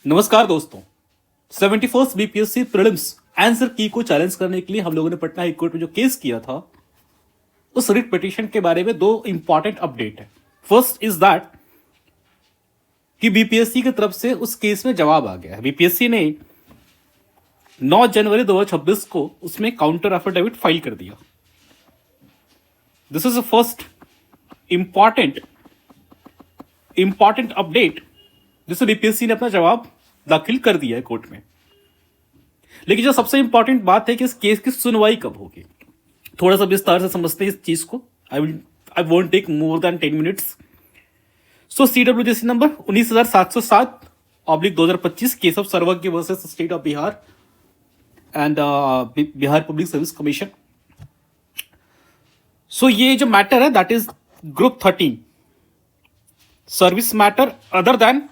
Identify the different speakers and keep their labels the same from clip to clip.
Speaker 1: नमस्कार दोस्तों। 71st BPSC prelims answer की को चैलेंज करने के लिए हम लोगों ने पटना हाई कोर्ट में जो केस किया था उस रिट पिटीशन के बारे में दो इंपॉर्टेंट अपडेट है। फर्स्ट इज दैट कि बीपीएससी की तरफ से उस केस में जवाब आ गया है। बीपीएससी ने 9 जनवरी 2026 को उसमें काउंटर एफिडेविट फाइल कर दिया। This is the first important update जिससे बीपीएससी ने अपना जवाब दाखिल कर दिया है कोर्ट में। लेकिन जो सबसे इंपॉर्टेंट बात है कि इस केस की सुनवाई कब होगी, थोड़ा सा विस्तार से समझते हैं इस चीज को। I won't take more than 10 minutes. So CWJC number 19,707/2025 case of Sarvagya versus state of Bihar and Bihar public service commission. So ये जो मैटर है that is group 13 service matter other than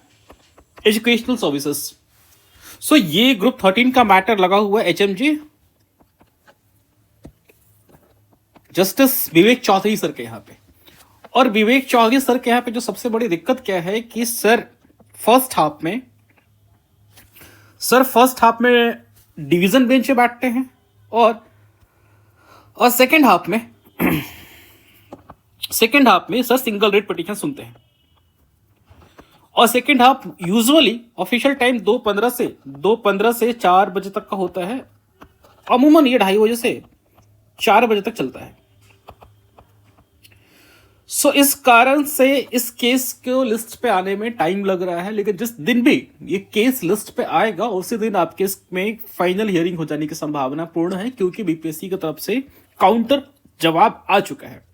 Speaker 1: educational services. So ये ग्रुप 13 का matter लगा हुआ है HMG justice Vivek Chaudhary sir के यहां पे। और विवेक चौधरी सर के यहां पे जो सबसे बड़ी दिक्कत क्या है कि सर फर्स्ट हाफ में डिवीजन बेंच पे बैठते हैं और सेकेंड हाफ में सर सिंगल रेट पिटीशन सुनते हैं। और second half usually official time 2:15 से 4 बजे तक का होता है। अमूमन ये 2:30 बजे से 4 बजे तक चलता है। सो इस कारण से इस केस को लिस्ट पे आने में टाइम लग रहा है। लेकिन जिस दिन भी ये केस लिस्ट पे आएगा उसी दिन आपके इसमें फाइनल हियरिंग हो जाने की संभावना पूर्ण है, क्योंकि बीपीएससी की तरफ से काउंटर जवाब आ चुका है।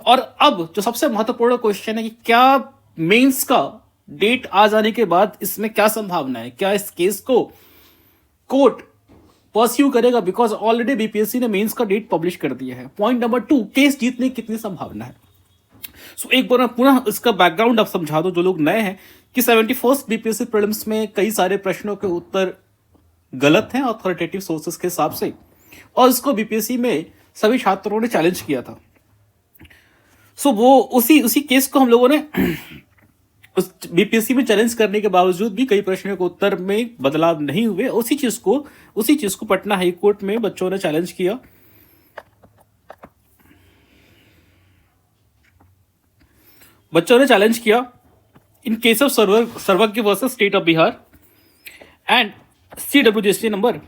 Speaker 1: और अब जो सबसे महत्वपूर्ण क्वेश्चन है कि क्या मेंस का डेट आ जाने के बाद इसमें क्या संभावना है, क्या इस केस को कोर्ट परस्यू करेगा, बिकॉज ऑलरेडी बीपीएससी ने मेंस का डेट पब्लिश कर दिया है। पॉइंट नंबर 2, केस जीतने की कितनी संभावना है। सो एक बार पुनः इसका बैकग्राउंड आप समझा दो जो लोग नए हैं कि 71st बीपीएससी प्रीलिम्स में कई सारे प्रश्नों के उत्तर गलत हैं ऑथोरिटेटिव सोर्सेस के हिसाब से, और इसको बीपीएससी में सभी छात्रों ने चैलेंज किया था। सो वो उसी केस को हम लोगों ने उस बीपीएससी में चैलेंज करने के बावजूद भी कई प्रश्नों के उत्तर में बदलाव नहीं हुए। उसी चीज को पटना हाई कोर्ट में बच्चों ने चैलेंज किया। In case of Sarvagya versus state of Bihar and CWJC number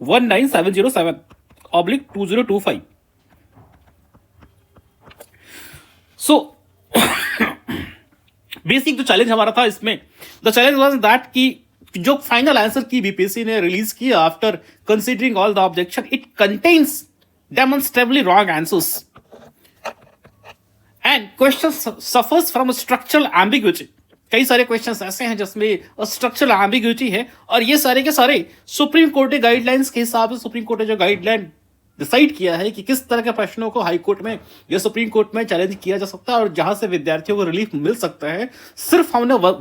Speaker 1: 19707/2025। So basic जो चैलेंज हमारा था इसमें, द चैलेंज वाज दैट कि जो फाइनल आंसर की बीपीएससी ने रिलीज किया after considering all the objection, it contains demonstrably wrong answers and question suffers from structural ambiguity. कई सारे क्वेश्चंस ऐसे हैं जिसमें स्ट्रक्चरल एम्बिग्यूटी है, और ये सारे के सारे सुप्रीम कोर्ट के गाइडलाइंस के हिसाब से सुप्रीम कोर्ट ने जो गाइडलाइन डिसाइड किया है कि किस तरह के प्रश्नों को हाई कोर्ट में या सुप्रीम कोर्ट में चैलेंज किया जा सकता है और जहां से विद्यार्थियों को रिलीफ मिल सकता है, सिर्फ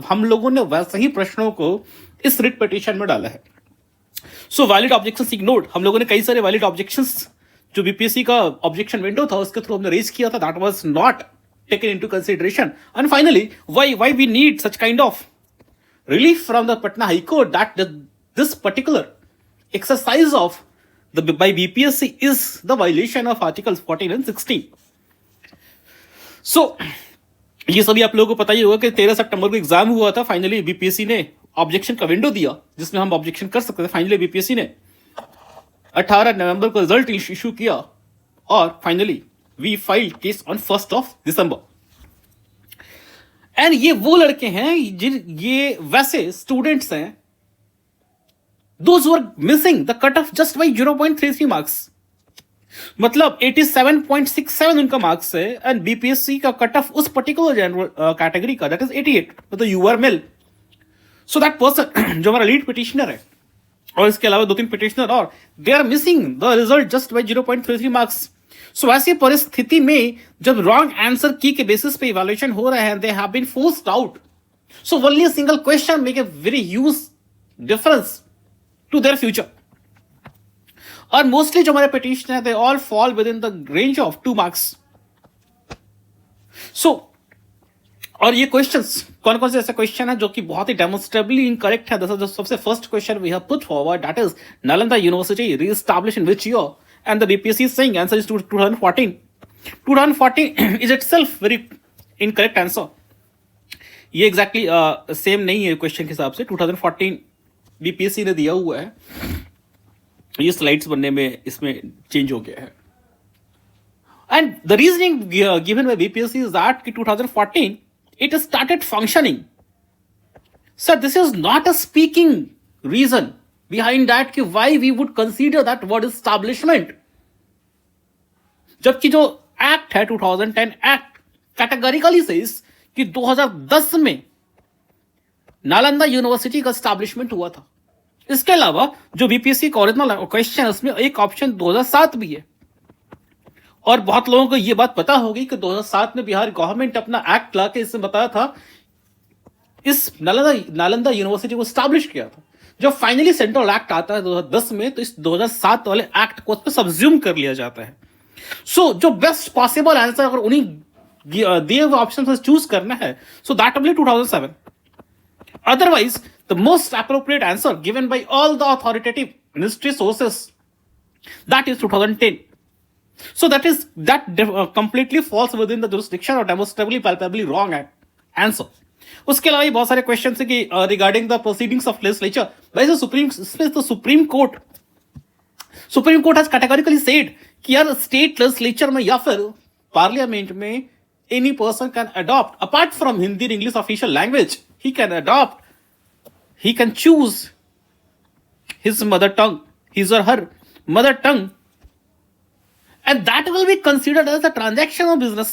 Speaker 1: हम लोगों ने वैसे ही प्रश्नों को इस रिट पिटीशन में डाला है। So valid objections ignored. हम लोगों ने कई सारे वैलिड ऑब्जेक्शंस जो बीपीएससी का ऑब्जेक्शन विंडो था उसके थ्रू हमने रेज किया था, that was not taken into consideration. And finally why we need such kind of relief from the Patna High Court that this particular exercise of by BPSC is the violation of Articles 14 and 16. So ये सभी आप लोगों को पता ही होगा कि 13 सितंबर को exam हुआ था। फाइनली बीपीएससी ने ऑब्जेक्शन का विंडो दिया जिसमें हम ऑब्जेक्शन कर सकते थे। फाइनली बीपीएससी ने 18 नवंबर को रिजल्ट इशू किया और finally we filed case on 1st of December। And ये वो लड़के हैं ये वैसे स्टूडेंट्स हैं those who are missing the cut off just by 0.33 marks, मतलब 87.67 उनका मार्क्स है। एंड बीपीएससी का कट ऑफ उस पर्टिकुलर जनरल कैटेगरी का दैट इज 88, मतलब you are male. So that person जो हमारा लीड पिटिशनर है और इसके अलावा 2-3 पिटिशनर और they are missing the result just by 0.33 marks. So ऐसी परिस्थिति में जब रॉन्ग आंसर की के बेसिस पे इवैल्यूएशन हो रहे हैं, they have been forced out. So only a single question make a very huge difference to their future. और मोस्टली जो हमारे पिटिशन है they all fall within the range of 2 marks. So और ये questions कौन कौन से ऐसे क्वेश्चन है जो कि बहुत ही डेमोन्स्ट्रेबली इनकरेक्ट है? दिस इज द सबसे first question we have put forward, that is Nalanda university reestablish in which year? And the BPSC is saying answer is 2014. 2014 is itself very incorrect answer. ये exactly same नहीं है question के हिसाब से. 2014 BPSC ने दिया हुआ है, ये स्लाइड्स बनने में इसमें चेंज हो गया है. And the reasoning given by BPSC is that कि 2014 it started functioning. Sir, this is not a speaking reason behind that कि why we would consider that word establishment. जबकि जो एक्ट है 2010 एक्ट कैटेगरिकली सेज कि 2010 में Nalanda university का establishment हुआ था. इसके अलावा जो बीपीएससी का ओरिजिनल क्वेश्चन है उसमें एक ऑप्शन 2007 भी है. और बहुत लोगों को यह बात पता होगी कि 2007 में बिहार गवर्नमेंट अपना एक्ट लाके इसमें बताया था, इस नालंदा यूनिवर्सिटी को स्टैब्लिश किया था. जब फाइनली सेंट्रल एक्ट आता है 2010 में, तो इस 2007 वाले एक्ट को उस पर सब्ज्यूम कर लिया जाता है. सो जो बेस्ट पॉसिबल आंसर अगर उन्हीं दिए हुए ऑप्शन से चूज करना है, so that will be 2007. Otherwise the most appropriate answer given by all the authoritative ministry sources, that is 2010. So that completely falls within the jurisdiction or demonstrably palpably wrong answer. उसके अलावा बहुत सारे question है कि regarding the proceedings of legislature, भाई supreme court has categorically said कि यार state legislature में या फिर पार्लियामेंट में any person can adopt apart from Hindi और English official language, he can choose his mother tongue, his और her mother tongue, and that will be considered as a transaction of business.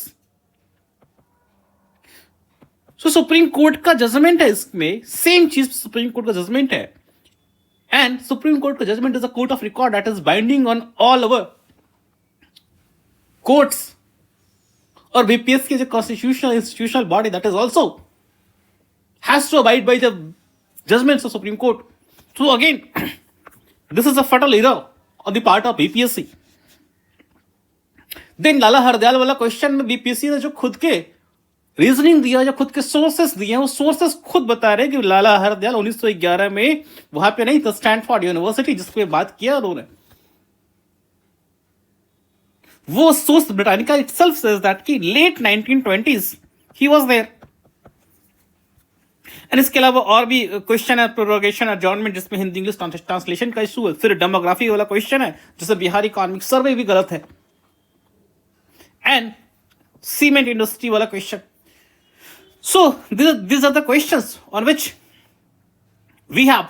Speaker 1: So supreme court का judgment है इसमें, same चीज supreme court का judgment है. And supreme court का judgment is a court of record that is binding on all our courts. और BPSC की जो constitutional institutional body that is also has to abide by the judgments of supreme court. So again this is a fatal error on the part of BPSC. Then Lala Hardayal वाला question में BPSC ने जो खुद के reasoning दिया, जो खुद के सोर्सेस दिए हैं, वो सोर्सेस खुद बता रहे हैं कि लाला हरदयाल 1911 में वहां पे नहीं था, स्टैनफोर्ड यूनिवर्सिटी जिसपे बात किया उन्होंने, वो source Britannica itself says that कि late 1920s he was there. And इसके अलावा और भी क्वेश्चन है प्रोरोगेशन एडजॉर्नमेंट, जिसमें हिंदी इंग्लिश ट्रांसलेशन का इशू है. फिर डेमोग्राफी वाला क्वेश्चन है जिससे बिहार इकोनॉमिक सर्वे भी गलत है. And cement industry वाला question. So these are the questions on which we have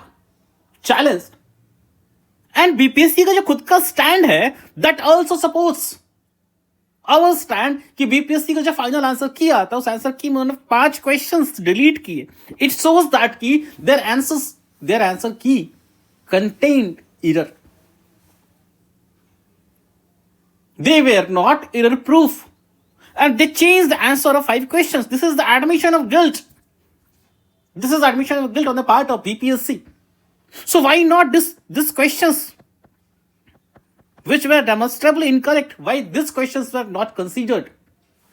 Speaker 1: challenged. And BPSC का जो खुद का स्टैंड है, that also supports our stand कि BPSC का जो फाइनल आंसर किया था, उस आंसर की उन्होंने 5 क्वेश्चंस डिलीट किए. It shows that कि their answer key contained error. They were not error proof and they changed the answer of 5 questions. This is the admission of guilt. This is admission of guilt on the part of BPSC. So why not these questions which were demonstrably incorrect? Why these questions were not considered?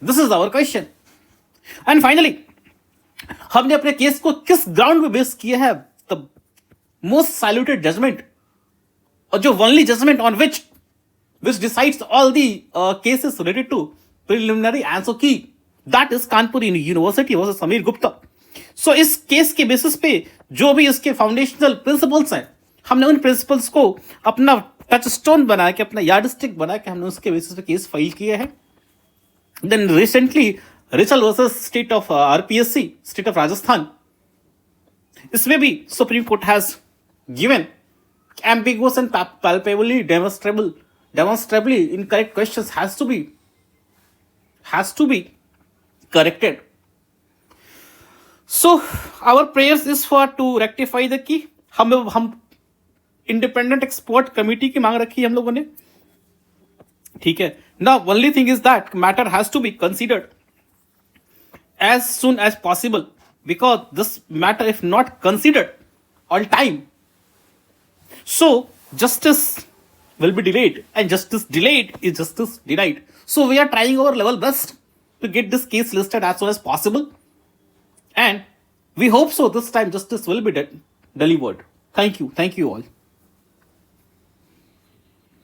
Speaker 1: This is our question. And finally, हमने अपने case को किस ground पे base किया है? The most saluted judgment, और जो only judgment on which decides all the cases related to preliminary answer key, that is Kanpur University versus Samir Gupta. So इस केस के बेसिस पे जो भी इसके फाउंडेशनल प्रिंसिपल्स हैं, हमने उन प्रिंसिपल्स को अपना टच स्टोन बना के, अपना यार्ड स्टिक बना के हमने उसके बेसिस पे केस फाइल किया है. देन रिसेंटली रिचल versus state of RPSC, state of Rajasthan, इसमें भी supreme court has given ambiguous and palpably demonstrably incorrect questions has to be corrected. So our prayers is for to rectify the key. हम independent expert committee की मांग रखी है हम लोगों ने, ठीक है. Now only thing is that matter has to be considered as soon as possible, because this matter if not considered on time, so justice will be delayed, and justice delayed is justice denied. So we are trying our level best to get this case listed as soon as possible. And we hope so this time justice will be delivered. Thank you all.